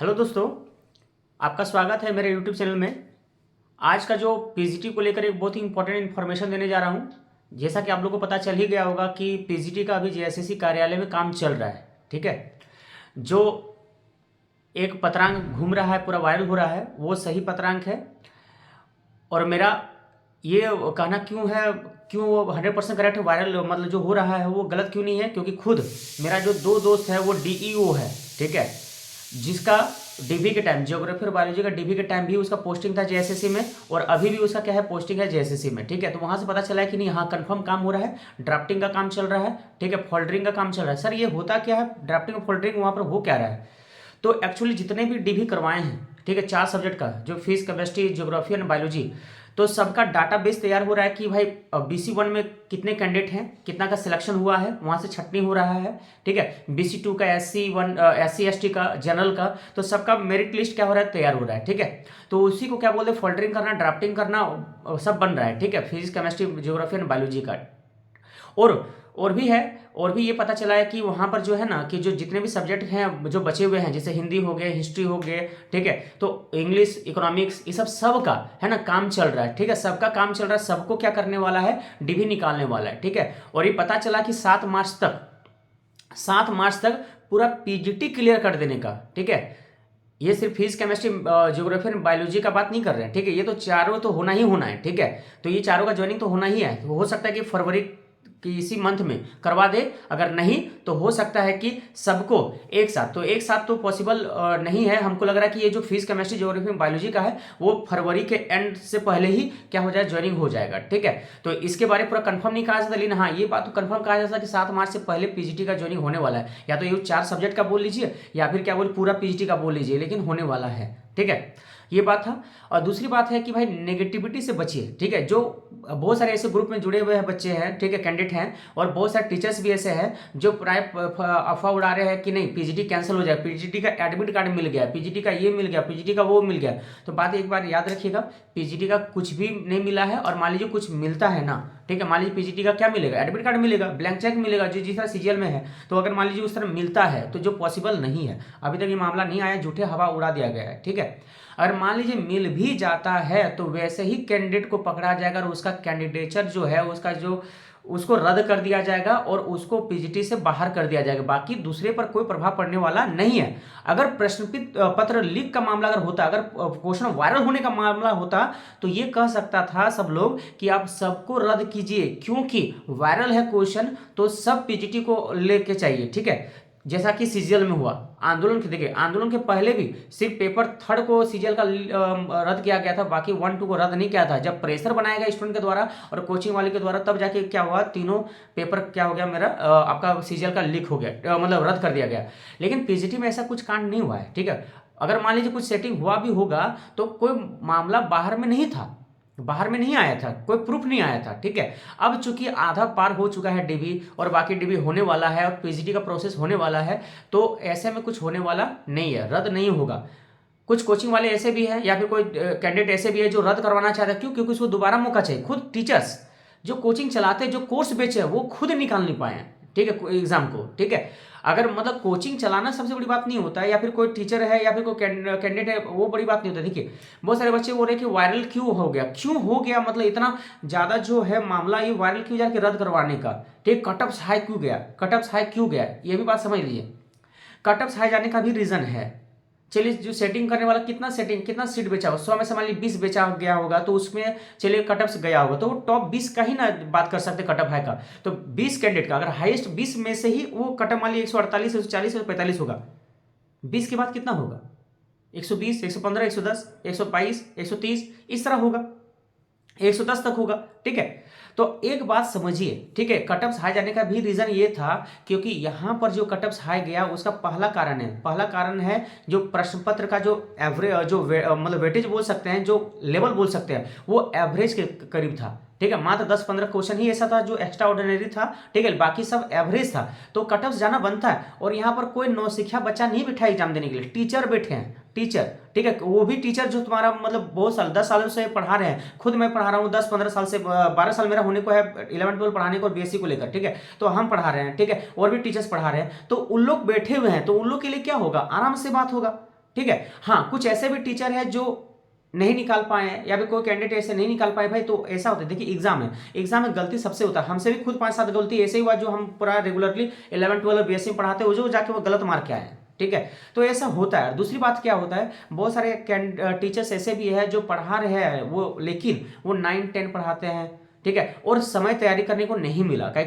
Hello दोस्तों, आपका स्वागत है मेरे यूट्यूब चैनल में। आज का जो पीजीटी को लेकर एक बहुत ही इंपॉर्टेंट इन्फॉर्मेशन देने जा रहा हूं। जैसा कि आप लोगों को पता चल ही गया होगा कि पीजीटी का अभी जेएसएससी कार्यालय में काम चल रहा है। ठीक है, जो एक पत्रांक घूम रहा है, पूरा वायरल हो रहा है, वो सही पत्रांक है। और मेरा ये कहना क्यों है, क्यों वो 100% करेक्ट है, वायरल मतलब जो हो रहा है वो गलत क्यों नहीं है, क्योंकि खुद मेरा जो दो दोस्त है वो डीईओ है। ठीक है, जिसका डीबी के टाइम, ज्योग्राफी और बायोलॉजी का डीबी के टाइम भी उसका पोस्टिंग था जेएसएससी में, और अभी भी उसका क्या है, पोस्टिंग है जेएसएससी में। ठीक है, तो वहाँ से पता चला है कि नहीं, हाँ कंफर्म काम हो रहा है, ड्राफ्टिंग का काम चल रहा है। ठीक है, फोल्डरिंग का काम चल रहा है। सर ये होता क्या है, ड्राफ्टिंग और फोल्डरिंग वहाँ पर हो क्या रहा है? तो एक्चुअली जितने भी डीबी करवाए हैं, ठीक है, 4 सब्जेक्ट का, जो फिजिक्स, केमिस्ट्री, ज्योग्राफी और बायोलॉजी, तो सबका डाटाबेस तैयार हो रहा है कि भाई BC1 में कितने कैंडिडेट हैं, कितना का सिलेक्शन हुआ है, वहाँ से छटनी हो रहा है। ठीक है, BC2 का, SC1 SC ST का, जनरल का, तो सबका मेरिट लिस्ट क्या हो रहा है, तैयार हो रहा है। ठीक है, तो उसी को क्या बोलते हैं, फोल्डरिंग करना, ड्राफ्टिंग करना, सब बन रहा है। ठीक है, फिजिक्स, केमिस्ट्री, ज्योग्राफी और बायोलॉजी का। और भी है, और भी ये पता चला है कि वहाँ पर जो है ना, कि जो जितने भी सब्जेक्ट हैं जो बचे हुए हैं, जैसे हिंदी हो गए, हिस्ट्री हो गए, ठीक है, तो इंग्लिश, इकोनॉमिक्स, ये सब का है ना काम चल रहा है। ठीक है, सबका काम चल रहा है, सबको क्या करने वाला है, डीवी निकालने वाला है। ठीक है, और ये पता चला कि 7 मार्च तक पूरा पीजीटी क्लियर कर देने का। ठीक है, ये सिर्फ फिजिक्स, केमिस्ट्री, ज्योग्राफी और बायोलॉजी का बात नहीं कर रहे हैं। ठीक है, ये तो चारों तो होना ही होना है। ठीक है, तो ये चारों का ज्वाइनिंग तो होना ही है। तो हो सकता है कि फरवरी कि इसी मंथ में करवा दे, अगर नहीं तो हो सकता है कि सबको एक साथ, तो एक साथ तो पॉसिबल नहीं है। हमको लग रहा है कि ये जो फिजिक्स, केमिस्ट्री, ज्योग्राफी, बायोलॉजी का है, वो फरवरी के एंड से पहले ही क्या हो जाए, ज्वाइनिंग हो जाएगा। ठीक है, तो इसके बारे में पूरा कंफर्म नहीं कहा जा सकता, लेकिन हाँ ये बात तो कंफर्म कहा जा सकता है कि 7 मार्च से पहले पीजीटी का ज्वाइनिंग होने वाला है। या तो ये 4 सब्जेक्ट का बोल लीजिए, या फिर क्या बोले पूरा पीजीटी का बोल लीजिए, लेकिन होने वाला है। ठीक है, ये बात था। और दूसरी बात है कि भाई नेगेटिविटी से बचिए। ठीक है, जो बहुत सारे ऐसे ग्रुप में जुड़े हुए हैं बच्चे हैं, ठीक है, कैंडिडेट हैं, और बहुत सारे टीचर्स भी ऐसे हैं जो प्राय अफवाह उड़ा रहे हैं कि नहीं पीजीटी कैंसिल हो जाए, पीजीटी का एडमिट कार्ड मिल गया, पीजीटी का ये मिल गया, पीजीटी का वो मिल गया। तो बात एक बार याद रखिएगा, पीजीटी का कुछ भी नहीं मिला है। और मान लीजिए कुछ मिलता है ना, ठीक है, मान लीजिए पीजीटी का क्या मिलेगा, एडमिट कार्ड मिलेगा, ब्लैंक चेक मिलेगा, जो जिस तरह सीजीएल में है। तो अगर मान लीजिए उस तरह मिलता है, तो जो पॉसिबल नहीं है, अभी तक ये मामला नहीं आया, झूठे हवा उड़ा दिया गया है। ठीक है, अगर मान लीजिए मिल भी जाता है, तो वैसे ही कैंडिडेट को पकड़ा जाएगा, और उसका कैंडिडेचर जो है, उसका जो उसको रद्द कर दिया जाएगा, और उसको पीजीटी से बाहर कर दिया जाएगा। बाकी दूसरे पर कोई प्रभाव पड़ने वाला नहीं है। अगर प्रश्न पत्र लीक का मामला अगर होता, अगर क्वेश्चन वायरल होने का मामला होता, तो ये कह सकता था सब लोग कि आप सबको रद्द कीजिए, क्योंकि वायरल है क्वेश्चन, तो सब पीजीटी को लेके चाहिए। ठीक है, जैसा कि सीजीएल में हुआ, आंदोलन के, देखिए आंदोलन के पहले भी सिर्फ पेपर 3 को सीजीएल का रद्द किया गया था, बाकी 1 2 को रद्द नहीं किया था। जब प्रेशर बनाया गया स्टूडेंट के द्वारा और कोचिंग वाले के द्वारा, तब जाके क्या हुआ, तीनों पेपर क्या हो गया, मेरा आपका सीजीएल का लीक हो गया, मतलब रद्द कर दिया गया। लेकिन पीजीटी में ऐसा कुछ कांड नहीं हुआ है। ठीक है, अगर मान लीजिए कुछ सेटिंग हुआ भी होगा, तो कोई मामला बाहर में नहीं था, बाहर में नहीं आया था, कोई प्रूफ नहीं आया था। ठीक है, अब चूंकि आधा पार हो चुका है डीबी, और बाकी डीबी होने वाला है, और पीजीटी का प्रोसेस होने वाला है, तो ऐसे में कुछ होने वाला नहीं है, रद्द नहीं होगा। कुछ कोचिंग वाले ऐसे भी हैं, या फिर कोई कैंडिडेट ऐसे भी है जो रद्द करवाना चाहता है। क्यों? क्योंकि उसको दोबारा मौका चाहिए। खुद टीचर्स जो कोचिंग चलाते हैं, जो कोर्स बेचे हैं, वो खुद निकाल नहीं पाए हैं। ठीक है, एग्जाम को। ठीक है, अगर मतलब कोचिंग चलाना सबसे बड़ी बात नहीं होता है, या फिर कोई टीचर है, या फिर कोई कैंडिडेट है, वो बड़ी बात नहीं होता। देखिए बहुत सारे बच्चे बोल रहे हैं कि वायरल क्यों हो गया, क्यों हो गया, मतलब इतना ज़्यादा जो है मामला, ये वायरल क्यों जाके रद्द करवाने का। ठीक, कटअप्स हाई क्यों गया, कटअप्स हाई क्यों गया, ये भी बात समझ लीजिए। कटअप्स हाई जाने का भी रीज़न है। चलिए, जो सेटिंग करने वाला कितना सीट बेचा होगा, 100 में से मान लीजिए 20 बेचा गया होगा, तो उसमें चलिए कटअप्स गया होगा, तो वो टॉप 20 का ही ना बात कर सकते कटअप हाई का। तो 20 कैंडिडेट का अगर हाईएस्ट 20 में से ही वो कटअप मान लीजिए 148, 140, 145 होगा, 20 के बाद कितना होगा, 120, 115, 110, 122, 130, इस तरह होगा, 110 तक होगा। ठीक है, तो एक बात समझिए, ठीक है, कटअप्स हाई जाने का भी रीजन ये था, क्योंकि यहां पर जो कटअप्स हाई गया, उसका पहला कारण है जो प्रश्न पत्र का जो एवरेज, जो मतलब वेटेज बोल सकते हैं, जो लेवल बोल सकते हैं, वो एवरेज के करीब था। ठीक है, मात्र 10-15 क्वेश्चन ही ऐसा था जो एक्स्ट्रा ऑर्डिनरी था। ठीक है, बाकी सब एवरेज था, तो कटअप्स जाना बनता है। और यहाँ पर कोई नौसिखिया बच्चा नहीं बैठा एग्जाम देने के लिए, टीचर बैठे हैं, टीचर। ठीक है, वो भी टीचर जो तुम्हारा मतलब बहुत साल 10 सालों से पढ़ा रहे हैं। खुद मैं पढ़ा रहा हूँ 10-15 साल से, 12 साल मेरा होने को है 11-12 पढ़ाने को, और बीएससी को लेकर। ठीक है, तो हम पढ़ा रहे हैं, ठीक है, और भी टीचर्स पढ़ा रहे हैं, तो उन लोग बैठे हुए हैं, तो उन लोग के लिए क्या होगा, आराम से बात होगा। ठीक है। हाँ, कुछ ऐसे भी टीचर है जो नहीं निकाल पाए हैं, या फिर कोई कैंडिडेट ऐसे नहीं निकाल पाए भाई, तो ऐसा होता है। देखिए एग्जाम है, एग्जाम में गलती सबसे होता है, हमसे भी खुद 5-7 गलती ऐसे ही हुआ, जो हम पूरा रेगुलरली 11-12 बीएससी में पढ़ाते हैं, जो जाके वो गलत मार्क के आए हैं, ठीक है। तो ऐसा होता है। दूसरी बात क्या होता है, बहुत सारे टीचर्स ऐसे भी है जो पढ़ा रहे हैं वो, लेकिन वो 9-10 पढ़ाते हैं, ठीक है, और समय तैयारी करने को नहीं मिला, कहीं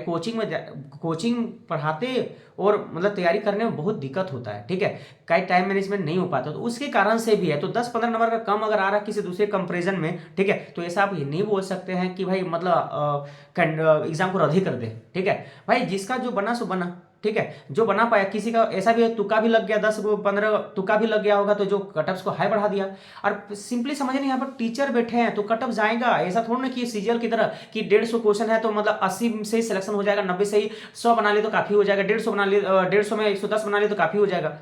कोचिंग पढ़ाते और मतलब तैयारी करने में बहुत दिक्कत होता है, ठीक है, कहीं टाइम मैनेजमेंट नहीं हो पाता, तो उसके कारण से भी है। तो 10-15 नंबर का कम अगर आ रहा है किसी दूसरे कंपेरिजन में, ठीक है, तो ऐसा आप ये नहीं बोल सकते हैं कि भाई मतलब एग्जाम को रद्द ही कर दे, ठीक है। भाई जिसका जो बना सो बना, ठीक है, जो बना पाया। किसी का ऐसा भी है तुक्का भी लग गया, 10-15 तुक्का भी लग गया होगा, तो जो कटअप्स को हाई बढ़ा दिया। और सिंपली समझ नहीं, यहाँ पर टीचर बैठे हैं तो कटअप जाएगा, ऐसा थोड़ा ना कि सीजीएल की तरह कि 150 क्वेश्चन है तो मतलब 80 से ही सिलेक्शन हो जाएगा, 90 से ही 100 बना ले तो काफी हो जाएगा, 150 बना ले, 150 में 110 बना ले तो काफी हो जाएगा।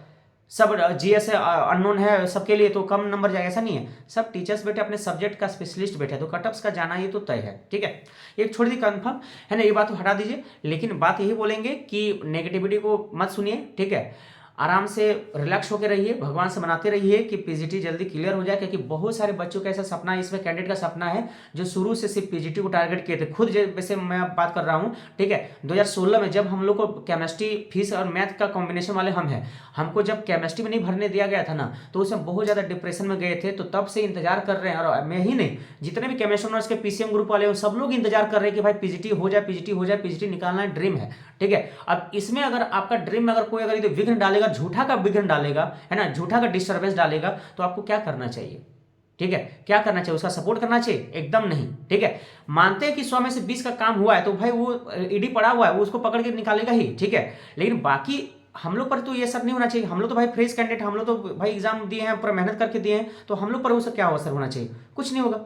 सब जीएस अननोन है सबके लिए तो कम नंबर जाएगा, ऐसा नहीं है। सब टीचर्स बैठे अपने सब्जेक्ट का स्पेशलिस्ट बैठे, तो कटअप्स का जाना ये तो तय है, ठीक है। एक छोड़ दी कंफर्म है ना, ये बात तो हटा दीजिए। लेकिन बात यही बोलेंगे कि नेगेटिविटी को मत सुनिए, ठीक है, आराम से रिलैक्स होकर रहिए, भगवान से मनाते रहिए कि पीजीटी जल्दी क्लियर हो जाए, क्योंकि बहुत सारे बच्चों का ऐसा सपना है, इसमें कैंडिडेट का सपना है जो शुरू से सिर्फ पीजीटी को टारगेट किए थे। खुद जैसे मैं बात कर रहा हूँ, ठीक है, 2016 में जब हम लोग को केमिस्ट्री फिजिक्स और मैथ का कॉम्बिनेशन वाले हम हैं, हमको जब केमिस्ट्री में नहीं भरने दिया गया था ना, तो उसमें बहुत ज़्यादा डिप्रेशन में गए थे। तो तब से इंतजार कर रहे हैं, और मैं ही नहीं, जितने भी केमिस्ट्री ऑनर्स के पीसीएम ग्रुप वाले हो, सब लोग इंतजार कर रहे हैं कि भाई पीजीटी हो जाए, पीजीटी हो जाए, पीजीटी निकालना ड्रीम है, ठीक है। अब इसमें अगर आपका ड्रीम में अगर कोई अगर विघ्न डालेगा, झूठा का विघ्न डालेगा, है ना, झूठा का डिस्टर्बेंस डालेगा, तो आपको क्या करना चाहिए, ठीक है, क्या करना चाहिए, उसका सपोर्ट करना चाहिए? एकदम नहीं, ठीक है। मानते हैं कि 100 में से 20 का काम हुआ है, तो भाई वो ईडी पड़ा हुआ है, वो उसको पकड़ के निकालेगा ही, ठीक है। लेकिन बाकी हम लोग पर तो ये सब नहीं होना चाहिए। हम लोग तो भाई फ्रेश कैंडिडेट, हम लोग तो भाई एग्जाम दिए हैं, पूरा मेहनत करके दिए हैं, तो हम लोग पर वो सब क्या असर होना चाहिए? कुछ नहीं होगा।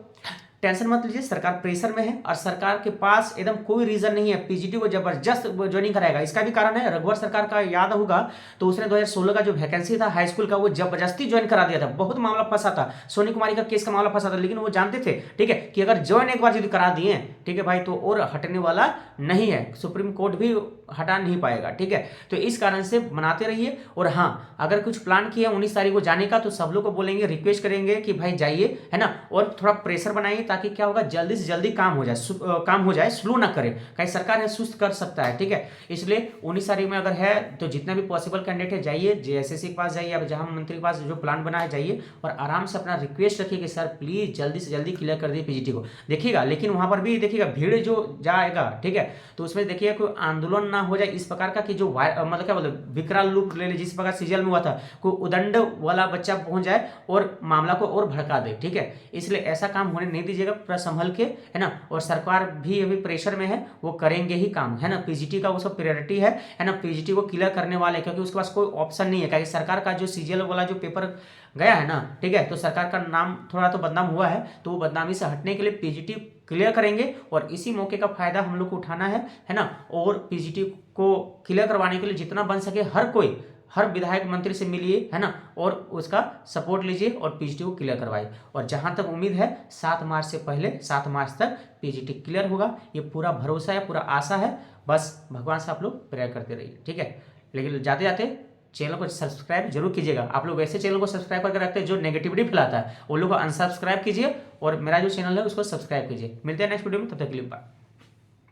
टेंशन मत लीजिए, सरकार प्रेशर में है और सरकार के पास एकदम कोई रीजन नहीं है पीजीटी को जबरदस्त ज्वाइनिंग कराएगा। इसका भी कारण है, रघुवर सरकार का याद होगा तो उसने 2016 का जो वैकेंसी था हाई स्कूल का, वो जबरदस्ती ज्वाइन करा दिया था। बहुत मामला फंसा था, सोनी कुमारी का केस का मामला फंसा था, लेकिन वो जानते थे, ठीक है, कि अगर ज्वाइन एक बार यदि करा दिए, ठीक है भाई, तो और हटने वाला नहीं है, सुप्रीम कोर्ट भी हटा नहीं पाएगा, ठीक है। तो इस कारण से मनाते रहिए। और हाँ, अगर कुछ प्लान किया 19 तारीख को जाने का, तो सब लोग को बोलेंगे, रिक्वेस्ट करेंगे कि भाई जाइए, है ना, और थोड़ा प्रेशर बनाइए, ताकि क्या होगा, जल्दी से जल्दी काम हो जाए, स्लो ना करे, कहीं सरकार है सुस्त कर सकता है, ठीक है। इसलिए 19 तारीख में अगर है तो जितना भी पॉसिबल कैंडिडेट है जाइए, जेएसएससी के पास जाइए, अब जहां मंत्री के पास जो प्लान बना है जाइए, और आराम से अपना रिक्वेस्ट रखिए कि सर प्लीज जल्दी से जल्दी क्लियर कर दिए पीजीटी को। देखिएगा, लेकिन वहां पर भी देखिएगा भीड़ जो जाएगा, ठीक है, तो उसमें देखिए कोई आंदोलन ना हो जाए इस प्रकार का कि जो मतलब क्या बोलते विकराल रूप ले ले, जिस प्रकार सीरियल में हुआ था, कोई उदंड वाला बच्चा पहुंच जाए और मामला को और भड़का दे, ठीक है। इसलिए ऐसा काम होने नहीं दीजिएगा, पूरा संभल के, है ना। और सरकार भी अभी प्रेशर में है, वो करेंगे ही काम, है ना। पीजीटी का उसका प्रायोरिटी है ना, पीजीटी को क्लियर करने वाले, क्योंकि उसके पास कोई ऑप्शन नहीं है, क्योंकि सरकार का जो सीजीएल वाला जो पेपर गया है ना, ठीक है, तो सरकार का नाम थोड़ा तो बदनाम हुआ है, तो वो बदनामी से हटने के लिए पीजीटी क्लियर करेंगे, और इसी मौके का फायदा हम लोग को उठाना है ना। और पीजीटी को क्लियर करवाने के लिए जितना बन सके हर विधायक मंत्री से मिलिए, है ना, और उसका सपोर्ट लीजिए और पीजीटी को क्लियर करवाइए। और जहां तक उम्मीद है 7 मार्च से पहले 7 मार्च तक पीजीटी क्लियर होगा, ये पूरा भरोसा है, पूरा आशा है। बस भगवान से आप लोग प्रेयर करते रहिए, ठीक है। लेकिन जाते जाते चैनल को सब्सक्राइब जरूर कीजिएगा। आप लोग ऐसे चैनल को सब्सक्राइब करके रखते हैं जो नेगेटिविटी फैलाता है, वो लोग को अनसब्सक्राइब कीजिए, और मेरा जो चैनल है उसको सब्सक्राइब कीजिए। मिलते हैं नेक्स्ट वीडियो में, तब तक के लिए बाय।